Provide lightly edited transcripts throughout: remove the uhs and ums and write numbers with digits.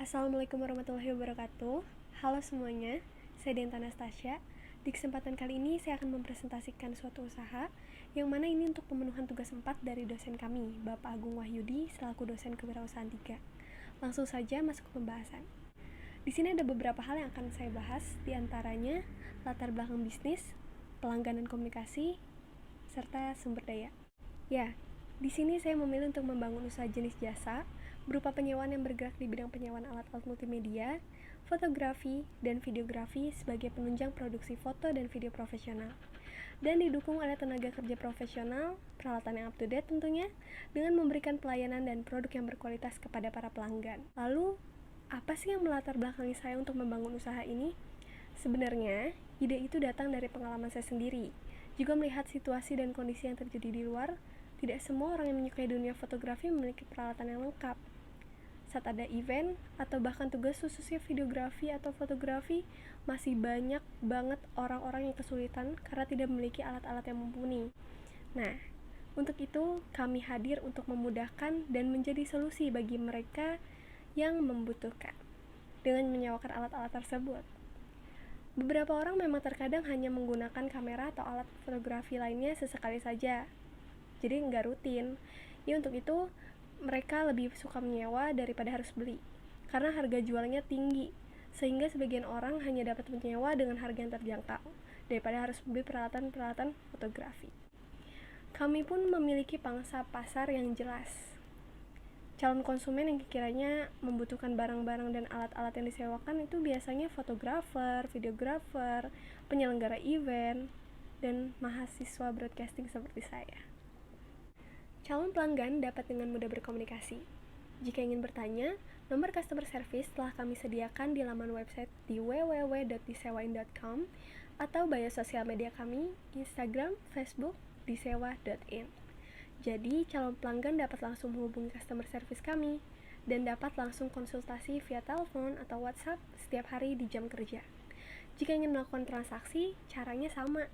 Assalamualaikum warahmatullahi wabarakatuh. Halo semuanya, saya Denta Anastasia. Di kesempatan kali ini saya akan mempresentasikan suatu usaha yang mana ini untuk pemenuhan tugas 4 dari dosen kami, Bapak Agung Wahyudi selaku dosen kewirausahaan 3. Langsung saja masuk ke pembahasan. Di sini ada beberapa hal yang akan saya bahas, di antaranya latar belakang bisnis, pelanggan dan komunikasi, serta sumber daya. Ya, di sini saya memilih untuk membangun usaha jenis jasa berupa penyewaan yang bergerak di bidang penyewaan alat-alat multimedia, fotografi, dan videografi sebagai penunjang produksi foto dan video profesional. Dan didukung oleh tenaga kerja profesional, peralatan yang up-to-date tentunya, dengan memberikan pelayanan dan produk yang berkualitas kepada para pelanggan. Lalu, apa sih yang melatar belakangi saya untuk membangun usaha ini? Sebenarnya, ide itu datang dari pengalaman saya sendiri. Juga melihat situasi dan kondisi yang terjadi di luar, tidak semua orang yang menyukai dunia fotografi memiliki peralatan yang lengkap. Saat ada event atau bahkan tugas khususnya videografi atau fotografi, masih banyak banget orang-orang yang kesulitan karena tidak memiliki alat-alat yang mumpuni. Nah, untuk itu kami hadir untuk memudahkan dan menjadi solusi bagi mereka yang membutuhkan dengan menyewakan alat-alat tersebut. Beberapa orang memang terkadang hanya menggunakan kamera atau alat fotografi lainnya sesekali saja, jadi nggak rutin. Ya, untuk itu mereka lebih suka menyewa daripada harus beli, karena harga jualnya tinggi, sehingga sebagian orang hanya dapat menyewa dengan harga yang terjangkau, daripada harus beli peralatan-peralatan fotografi. Kami pun memiliki pangsa pasar yang jelas. Calon konsumen yang kiranya membutuhkan barang-barang dan alat-alat yang disewakan itu biasanya fotografer, videografer, penyelenggara event, dan mahasiswa broadcasting seperti saya. Calon pelanggan dapat dengan mudah berkomunikasi. Jika ingin bertanya, nomor customer service telah kami sediakan di laman website di www.disewain.com atau bio sosial media kami, Instagram, Facebook, disewa.in. Jadi, calon pelanggan dapat langsung menghubungi customer service kami dan dapat langsung konsultasi via telepon atau WhatsApp setiap hari di jam kerja. Jika ingin melakukan transaksi, caranya sama.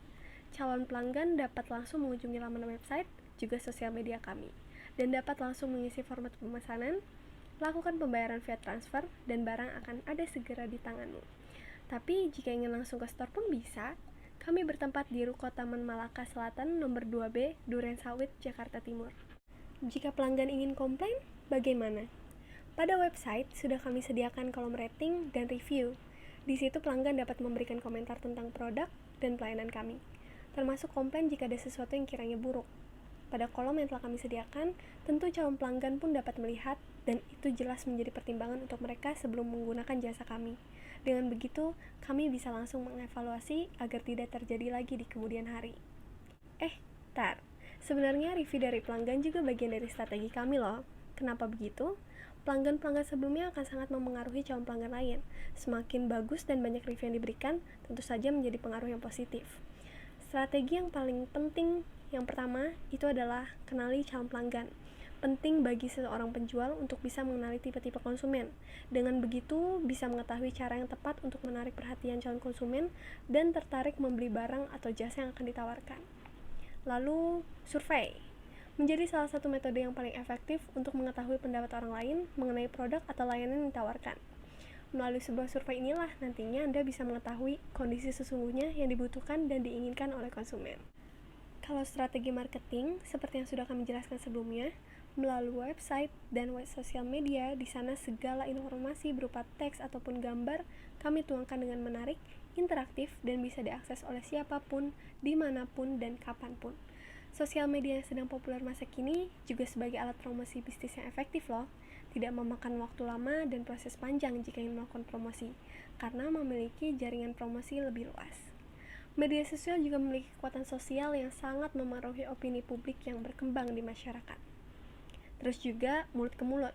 Calon pelanggan dapat langsung mengunjungi laman website juga sosial media kami, dan dapat langsung mengisi format pemesanan, lakukan pembayaran via transfer, dan barang akan ada segera di tanganmu. Tapi jika ingin langsung ke store pun bisa. Kami bertempat di Ruko Taman Malaka Selatan nomor 2B, Duren Sawit, Jakarta Timur. Jika pelanggan ingin komplain, bagaimana? Pada website sudah kami sediakan kolom rating dan review. Di situ pelanggan dapat memberikan komentar tentang produk dan pelayanan kami, termasuk komplain jika ada sesuatu yang kiranya buruk. Pada kolom yang telah kami sediakan, tentu calon pelanggan pun dapat melihat, dan itu jelas menjadi pertimbangan untuk mereka sebelum menggunakan jasa kami. Dengan begitu, kami bisa langsung mengevaluasi agar tidak terjadi lagi di kemudian hari. Sebenarnya review dari pelanggan juga bagian dari strategi kami loh. Kenapa begitu? Pelanggan-pelanggan sebelumnya akan sangat memengaruhi calon pelanggan lain. Semakin bagus dan banyak review yang diberikan, tentu saja menjadi pengaruh yang positif. Strategi yang paling penting yang pertama, itu adalah kenali calon pelanggan. Penting bagi seorang penjual untuk bisa mengenali tipe-tipe konsumen. Dengan begitu, bisa mengetahui cara yang tepat untuk menarik perhatian calon konsumen dan tertarik membeli barang atau jasa yang akan ditawarkan. Lalu, survei menjadi salah satu metode yang paling efektif untuk mengetahui pendapat orang lain mengenai produk atau layanan yang ditawarkan. Melalui sebuah survei inilah nantinya Anda bisa mengetahui kondisi sesungguhnya yang dibutuhkan dan diinginkan oleh konsumen. Kalau strategi marketing, seperti yang sudah kami jelaskan sebelumnya, melalui website dan sosial media, di sana segala informasi berupa teks ataupun gambar kami tuangkan dengan menarik, interaktif, dan bisa diakses oleh siapapun, dimanapun, dan kapanpun. Sosial media yang sedang populer masa kini juga sebagai alat promosi bisnis yang efektif loh. Tidak memakan waktu lama dan proses panjang jika ingin melakukan promosi, karena memiliki jaringan promosi lebih luas. Media sosial juga memiliki kekuatan sosial yang sangat memengaruhi opini publik yang berkembang di masyarakat. Terus juga mulut ke mulut.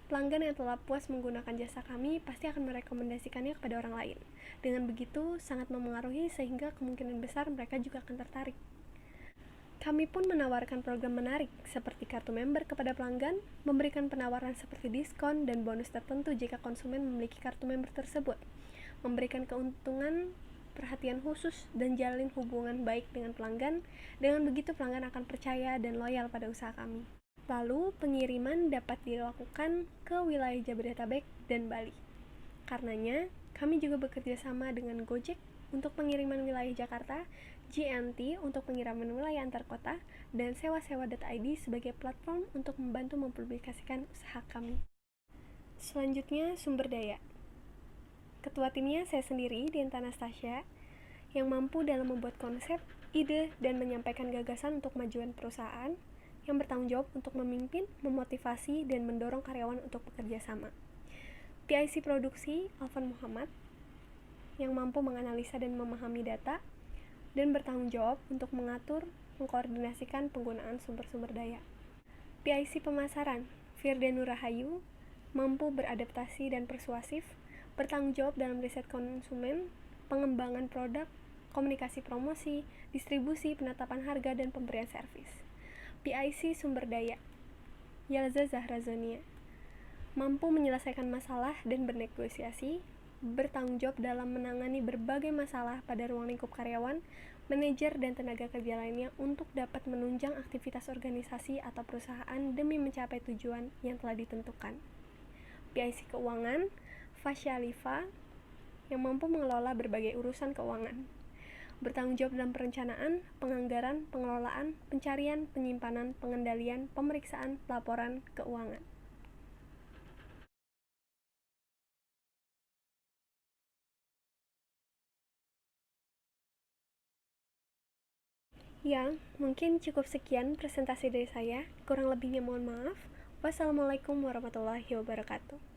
Pelanggan yang telah puas menggunakan jasa kami pasti akan merekomendasikannya kepada orang lain. Dengan begitu, sangat memengaruhi sehingga kemungkinan besar mereka juga akan tertarik. Kami pun menawarkan program menarik seperti kartu member kepada pelanggan, memberikan penawaran seperti diskon dan bonus tertentu jika konsumen memiliki kartu member tersebut, memberikan keuntungan perhatian khusus, dan jalin hubungan baik dengan pelanggan. Dengan begitu pelanggan akan percaya dan loyal pada usaha kami. Lalu, pengiriman dapat dilakukan ke wilayah Jabodetabek dan Bali. Karenanya, kami juga bekerja sama dengan Gojek untuk pengiriman wilayah Jakarta, JNT untuk pengiriman wilayah antar kota, dan sewa-sewa.id sebagai platform untuk membantu mempublikasikan usaha kami. Selanjutnya, sumber daya. Ketua timnya saya sendiri, Dienta Anastasia, yang mampu dalam membuat konsep, ide, dan menyampaikan gagasan untuk majuan perusahaan, yang bertanggung jawab untuk memimpin, memotivasi, dan mendorong karyawan untuk bekerja sama. PIC Produksi, Alvan Muhammad, yang mampu menganalisa dan memahami data, dan bertanggung jawab untuk mengatur, mengkoordinasikan penggunaan sumber-sumber daya. PIC Pemasaran, Firda Nurahayu, mampu beradaptasi dan persuasif, bertanggung jawab dalam riset konsumen, pengembangan produk, komunikasi promosi, distribusi, penetapan harga, dan pemberian servis. PIC Sumber Daya, Yalza Zahra Zonia, mampu menyelesaikan masalah dan bernegosiasi, bertanggung jawab dalam menangani berbagai masalah pada ruang lingkup karyawan, manajer, dan tenaga kerja lainnya untuk dapat menunjang aktivitas organisasi atau perusahaan demi mencapai tujuan yang telah ditentukan. PIC Keuangan, Fasya Alifa, yang mampu mengelola berbagai urusan keuangan, bertanggung jawab dalam perencanaan, penganggaran, pengelolaan, pencarian, penyimpanan, pengendalian, pemeriksaan, laporan keuangan. Ya, mungkin cukup sekian presentasi dari saya. Kurang lebihnya mohon maaf. Wassalamualaikum warahmatullahi wabarakatuh.